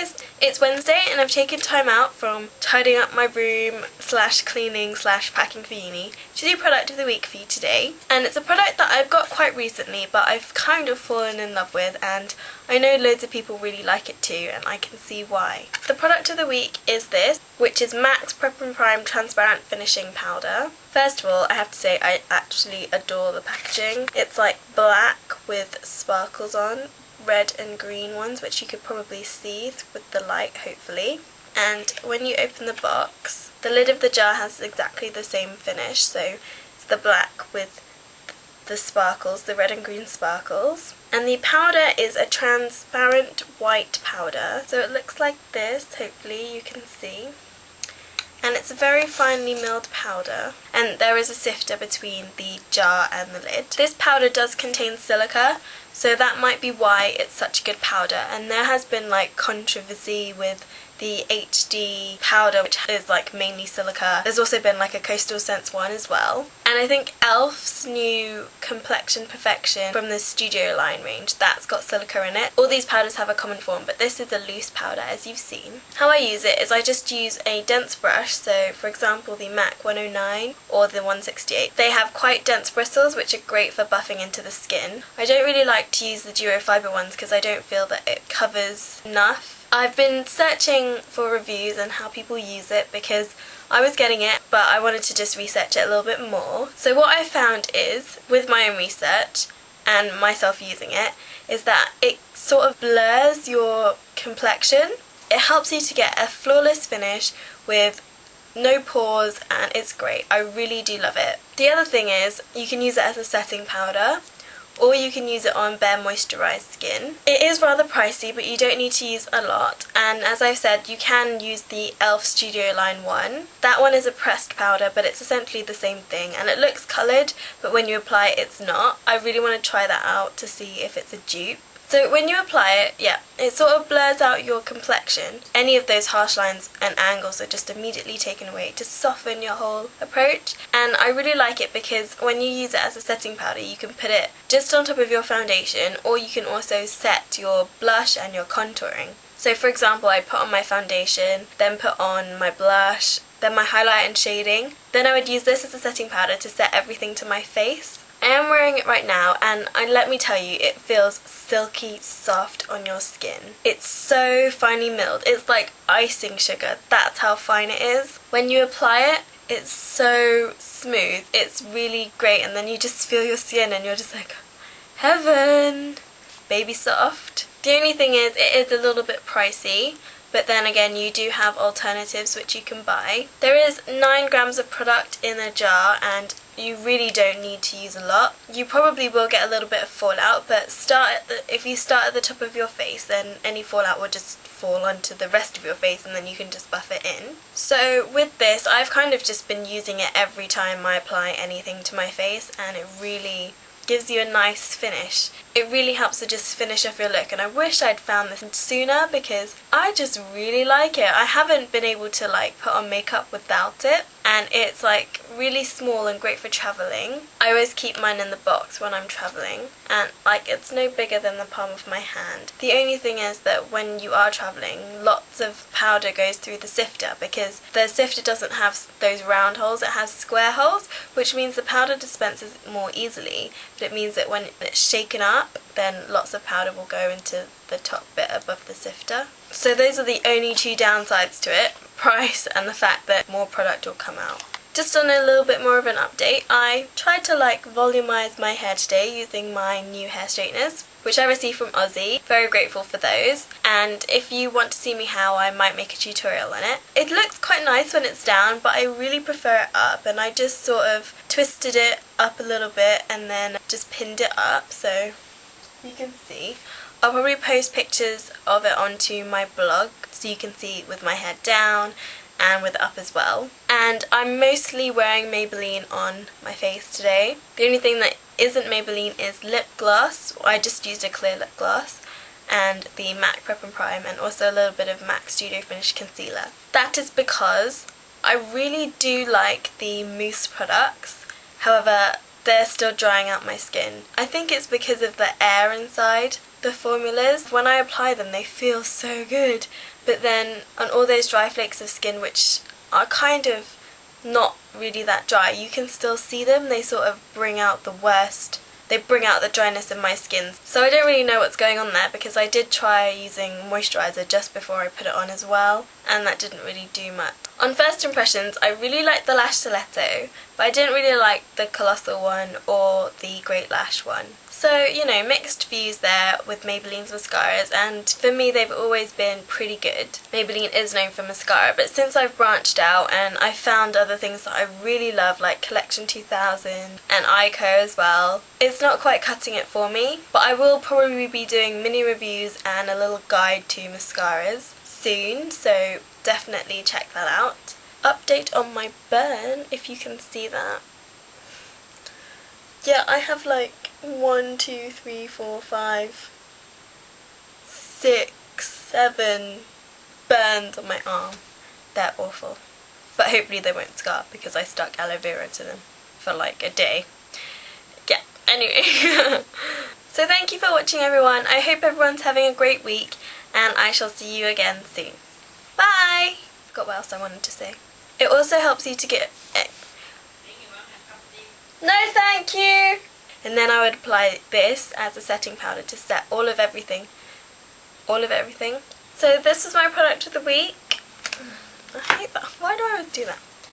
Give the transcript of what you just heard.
guys, it's Wednesday and I've taken time out from tidying up my room slash cleaning slash packing for uni to do product of the week for you today. And it's a product that I've got quite recently but I've kind of fallen in love with, and I know loads of people really like it too, and I can see why. The product of the week is this, which is MAC's Prep+Prime Transparent Finishing Powder. First of all, I have to say I actually adore the packaging. It's like black with sparkles on, red and green ones, which you could probably see with the light, hopefully. And when you open the box, the lid of the jar has exactly the same finish, so it's the black with the sparkles, the red and green sparkles. And the powder is a transparent white powder, so it looks like this, hopefully you can see. And it's a very finely milled powder, and there is a sifter between the jar and the lid. This powder does contain silica, so that might be why it's such a good powder, and there has been like controversy with the HD powder, which is like mainly silica. There's also been like a Coastal Scents one as well. And I think e.l.f.'s new Complexion Perfection from the Studio line range, that's got silica in it. All these powders have a common form, but this is a loose powder, as you've seen. How I use it is I just use a dense brush, so for example the MAC 109 or the 168. They have quite dense bristles, which are great for buffing into the skin. I don't really like to use the duo fibre ones because I don't feel that it covers enough. I've been searching for reviews and how people use it because I was getting it, but I wanted to just research it a little bit more. So what I found is, with my own research and myself using it, is that it sort of blurs your complexion. It helps you to get a flawless finish with no pores, and it's great. I really do love it. The other thing is, you can use it as a setting powder, or you can use it on bare moisturised skin. It is rather pricey, but you don't need to use a lot, and as I've said, you can use the e.l.f. Studio Line one. That one is a pressed powder, but it's essentially the same thing, and it looks coloured, but when you apply it, it's not. I really want to try that out to see if it's a dupe. So when you apply it, yeah, it sort of blurs out your complexion. Any of those harsh lines and angles are just immediately taken away to soften your whole approach. And I really like it because when you use it as a setting powder, you can put it just on top of your foundation, or you can also set your blush and your contouring. So for example, I put on my foundation, then put on my blush, then my highlight and shading. Then I would use this as a setting powder to set everything to my face. I am wearing it right now, and let me tell you, it feels silky soft on your skin. It's so finely milled. It's like icing sugar. That's how fine it is. When you apply it, it's so smooth. It's really great, and then you just feel your skin and you're just like, heaven! Baby soft. The only thing is, it is a little bit pricey, but then again, you do have alternatives which you can buy. There is 9 grams of product in a jar, and you really don't need to use a lot. You probably will get a little bit of fallout, but if you start at the top of your face, then any fallout will just fall onto the rest of your face, and then you can just buff it in. So with this, I've kind of just been using it every time I apply anything to my face, and it really gives you a nice finish. It really helps to just finish off your look, and I wish I'd found this sooner because I just really like it. I haven't been able to like put on makeup without it, and it's like really small and great for travelling. I always keep mine in the box when I'm travelling, and like it's no bigger than the palm of my hand. The only thing is that when you are travelling, lots of powder goes through the sifter because the sifter doesn't have those round holes, it has square holes, which means the powder dispenses more easily, but it means that when it's shaken up, then lots of powder will go into the top bit above the sifter. So those are the only 2 downsides to it, price and the fact that more product will come out. Just on a little bit more of an update, I tried to like volumise my hair today using my new hair straighteners, which I received from Aussie. Very grateful for those, and if you want to see me how, I might make a tutorial on it. It looks quite nice when it's down, but I really prefer it up, and I just sort of twisted it up a little bit and then just pinned it up so you can see. I'll probably post pictures of it onto my blog so you can see with my hair down and with it up as well. And I'm mostly wearing Maybelline on my face today. The only thing that isn't Maybelline is lip gloss. I just used a clear lip gloss, and the MAC Prep+Prime, and also a little bit of MAC Studio Finish Concealer. That is because I really do like the mousse products, however they're still drying out my skin. I think it's because of the air inside. the formulas. When I apply them they feel so good, but then on all those dry flakes of skin which are kind of not really that dry, you can still see them. They sort of bring out the worst. They bring out the dryness in my skin. So I don't really know what's going on there, because I did try using moisturiser just before I put it on as well, and that didn't really do much. On first impressions, I really liked the lash stiletto, but I didn't really like the Colossal one or the Great Lash one. So, you know, mixed views there with Maybelline's mascaras, and for me they've always been pretty good. Maybelline is known for mascara, but since I've branched out and I found other things that I really love, like Collection 2000 and Ico as well, it's not quite cutting it for me. But I will probably be doing mini reviews and a little guide to mascaras soon, so definitely check that out. Update on my burn, if you can see that. Yeah, I have like 1, 2, 3, 4, 5, 6, 7 burns on my arm. They're awful. But hopefully they won't scar because I stuck aloe vera to them for like a day. Yeah, anyway. So thank you for watching everyone. I hope everyone's having a great week, and I shall see you again soon. Bye! Forgot what else I wanted to say. It also helps you to get... No, thank you! And then I would apply this as a setting powder to set all of everything. All of everything. So this was my product of the week. I hate that. Why do I always do that?